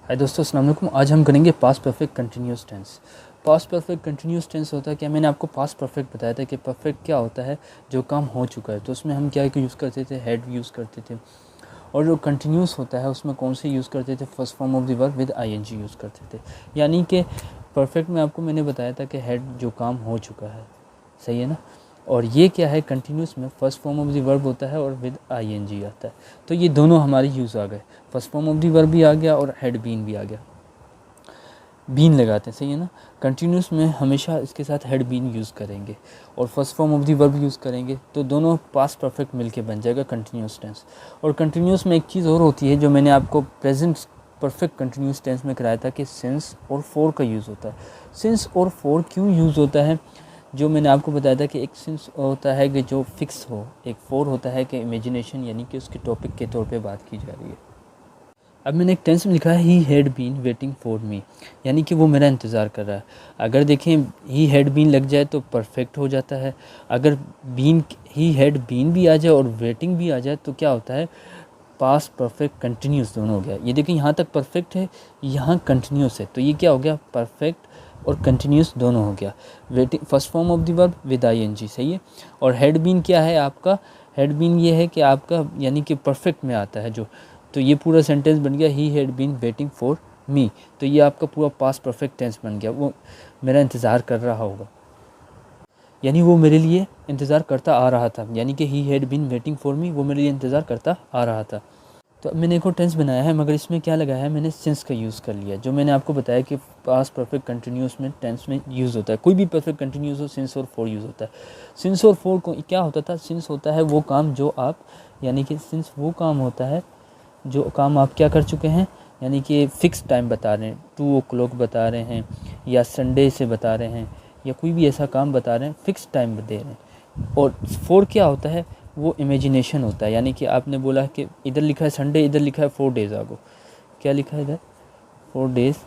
हाय दोस्तों, अस्सलाम वालेकुम। आज हम करेंगे past perfect continuous tense. Past perfect continuous tense होता है क्या? मैंने आपको पास्ट परफेक्ट बताया था कि परफेक्ट क्या होता है, जो काम हो चुका है। तो उसमें हम क्या यूज़ करते थे, हैड यूज़ करते थे। और जो कंटिन्यूस होता है उसमें कौन से यूज़ करते थे, first form of the verb with ING use करते थे। यानी कि परफेक्ट में आपको मैंने बताया था कि हैड जो काम हो चुका है, सही है ना। और ये क्या है, कंटिन्यूस में first form of the verb होता है और विद आईएनजी आता है। तो ये दोनों हमारे यूज़ आ गए, first form of the verb भी आ गया और हैड बीन भी आ गया। बीन लगाते हैं, सही है ना। कंटिन्यूस में हमेशा इसके साथ हैड बीन यूज़ करेंगे और first form of the verb use करेंगे, तो दोनों पास्ट परफेक्ट मिलके बन जाएगा कंटिन्यूस टेंस। और कंटिन्यूस में एक चीज़ और होती है जो मैंने आपको प्रेजेंट परफेक्ट कंटिन्यूस टेंस में कराया था कि सिंस और फॉर का यूज़ होता है। सिंस और फॉर क्यों यूज़ होता है, जो मैंने आपको बताया था कि एक सिंस होता है कि जो फिक्स हो, एक फॉर होता है कि इमेजिनेशन, यानी कि उसके टॉपिक के तौर पे बात की जा रही है। अब मैंने एक टेंस में लिखा है he had been waiting for me, यानी कि वो मेरा इंतज़ार कर रहा है। अगर देखें ही हैड बीन लग जाए तो परफेक्ट हो जाता है। अगर बीन ही हैड बीन भी आ जाए और वेटिंग भी आ जाए तो क्या होता है, पास्ट परफेक्ट कंटिन्यूस दोनों हो गया। ये देखिए यहाँ तक परफेक्ट है, यहाँ कंटिन्यूस है, तो ये क्या हो गया, परफेक्ट और कंटिन्यूस दोनों हो गया। Waiting first form of the verb with ING, सही है। और हैड बीन क्या है आपका, हैड बीन ये है कि आपका यानी कि परफेक्ट में आता है जो, तो ये पूरा सेंटेंस बन गया he had been waiting for me. तो ये आपका पूरा पास्ट परफेक्ट टेंस बन गया, वो मेरा इंतज़ार कर रहा होगा, यानी वो मेरे लिए इंतज़ार करता आ रहा था। यानी कि he had been waiting for me, वो मेरे लिए इंतज़ार करता आ रहा था। तो अब मैंने एक और टेंस बनाया है, मगर इसमें क्या लगाया है, मैंने सिंस का यूज़ कर लिया। जो मैंने आपको बताया कि पास्ट परफेक्ट कंटिन्यूस में टेंस में यूज़ होता है, कोई भी परफेक्ट कंटिन्यूस हो, सिंस और फॉर यूज़ होता है। सिंस और फॉर को क्या होता था, सिंस होता है वो काम जो आप, यानी कि सिंस वो काम होता है जो काम आप क्या कर चुके हैं, यानी कि फ़िक्स टाइम बता रहे हैं, 2 o'clock बता रहे हैं, या संडे से बता रहे हैं, या कोई भी ऐसा काम बता रहे हैं, फ़िक्स टाइम दे रहे हैं। और फॉर क्या होता है, वो इमेजिनेशन होता है। यानी कि आपने बोला कि इधर लिखा है संडे, इधर लिखा है 4 days ago। क्या लिखा है इधर, 4 days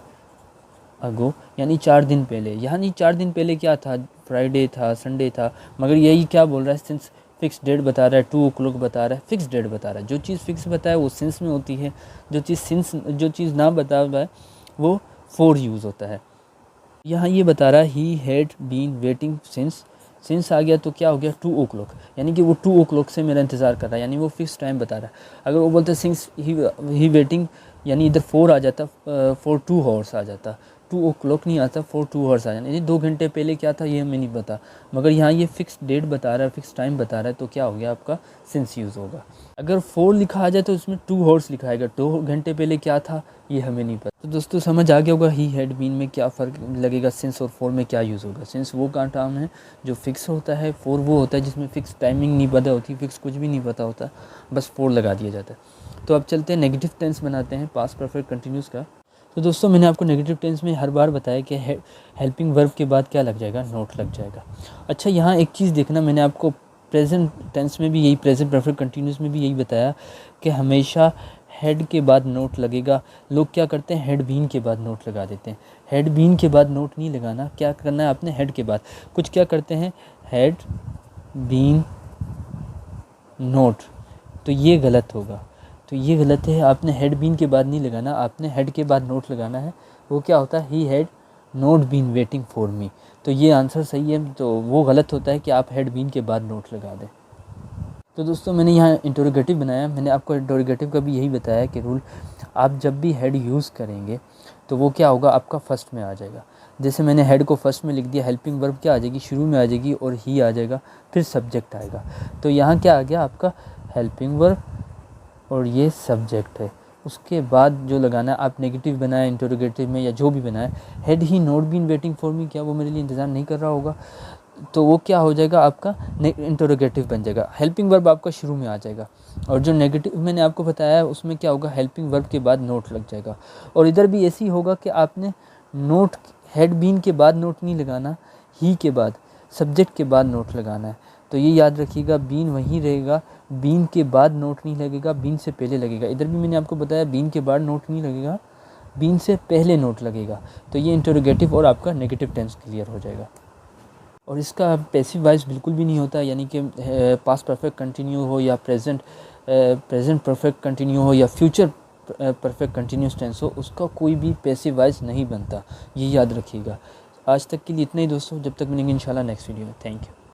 ago, यानी 4 दिन पहले। यानी 4 दिन पहले क्या था, फ्राइडे था, संडे था। मगर यही क्या बोल रहा है, सिंस फिक्स डेट बता रहा है, 2 o'clock बता रहा है, फिक्स डेट बता रहा है। जो चीज़ फिक्स बताए वो सिंस में होती है, जो चीज़ ना बता रहा है वो फॉर यूज़ होता है। यहाँ ये बता रहा है he had been waiting since आ गया तो क्या हो गया, 2 o'clock, यानी कि वो 2 o'clock से मेरा इंतज़ार कर रहा है, यानी वो फिक्स टाइम बता रहा है। अगर वो बोलते सिंस ही वेटिंग, यानी इधर 4 आ जाता, फॉर 2 hours आ जाता, 2 o'clock नहीं आता, फॉर 2 hours आ जाता, यानी 2 घंटे पहले क्या था ये हमें नहीं पता। मगर यहाँ ये फिक्स डेट बता रहा है, फिक्स टाइम बता रहा है, तो क्या हो गया आपका, सिंस यूज़ होगा। अगर 4 लिखा आ जाए तो उसमें 2 hours लिखा आएगा, 2 घंटे पहले क्या था ये हमें नहीं पता। तो दोस्तों समझ आ गया होगा ही हैड बीन में क्या फ़र्क लगेगा, सिंस और फॉर में क्या यूज़ होगा। सिंस वो का टर्म है जो फिक्स होता है, फॉर वो होता है जिसमें फ़िक्स टाइमिंग नहीं पता होती, फ़िक्स कुछ भी नहीं पता होता, बस फॉर लगा दिया जाता है। तो अब चलते हैं नेगेटिव टेंस बनाते हैं पास्ट परफेक्ट कंटिन्यूस का। तो दोस्तों मैंने आपको नेगेटिव टेंस में हर बार बताया कि हेल्पिंग वर्ब के बाद क्या लग जाएगा, नोट लग जाएगा। अच्छा यहाँ एक चीज़ देखना, मैंने आपको प्रेजेंट टेंस में भी यही, प्रेजेंट परफेक्ट कंटिन्यूस में भी यही बताया कि हमेशा हेड के बाद नोट लगेगा। लोग क्या करते हैं, हेड बीन के बाद नोट लगा देते हैं। हेड बीन के बाद नोट नहीं लगाना, क्या करना है आपने, हेड के बाद। कुछ क्या करते हैं, हेड बीन नोट, तो ये गलत होगा। तो ये गलत है, आपने हेड बीन के बाद नहीं लगाना, आपने हेड के बाद नोट लगाना है। वो क्या होता है, he had not been waiting for me. तो ये आंसर सही है, तो वो गलत होता है कि आप हेड बीन के बाद नोट लगा दें। तो दोस्तों मैंने यहाँ इंटरोगेटिव बनाया, मैंने आपको इंटरोगेटिव का भी यही बताया कि रूल, आप जब भी हेड यूज़ करेंगे तो वो क्या होगा, आपका फर्स्ट में आ जाएगा। जैसे मैंने हेड को फर्स्ट में लिख दिया, हेल्पिंग वर्ब क्या आ जाएगी, शुरू में आ जाएगी, और ही आ जाएगा, फिर सब्जेक्ट आएगा। तो यहाँ क्या आ गया आपका, हेल्पिंग वर्ब और ये सब्जेक्ट है। उसके बाद जो लगाना है, आप नेगेटिव बनाए इंटरोगेटिव में या जो भी बनाए, had he not been waiting for me, क्या वो मेरे लिए इंतज़ार नहीं कर रहा होगा, तो वो क्या हो जाएगा आपका इंटरोगेटिव बन जाएगा। हेल्पिंग वर्ब आपका शुरू में आ जाएगा, और जो नेगेटिव मैंने आपको बताया है उसमें क्या होगा, हेल्पिंग वर्ब के बाद नोट लग जाएगा। और इधर भी ऐसे ही होगा कि आपने नोट, हेड बीन के बाद नोट नहीं लगाना, ही के बाद, सब्जेक्ट के बाद नोट लगाना है। तो ये याद रखिएगा, बीन वहीं रहेगा, बीन के बाद नोट नहीं लगेगा, बीन से पहले लगेगा। इधर भी मैंने आपको बताया बीन के बाद नोट नहीं लगेगा, बीन से पहले नोट लगेगा। तो ये इंटरोगेटिव और आपका नेगेटिव टेंस क्लियर हो जाएगा। और इसका पैसिव वॉइस बिल्कुल भी नहीं होता, यानी कि पास्ट परफेक्ट कंटिन्यू हो या प्रेजेंट परफेक्ट कंटिन्यू हो या फ्यूचर परफेक्ट कंटिन्यूस टेंस हो उसका कोई भी पैसिव वॉइस नहीं बनता, ये याद रखिएगा। आज तक के लिए इतना ही दोस्तों, जब तक मिलेंगे इंशाल्लाह नेक्स्ट वीडियो में। Thank you.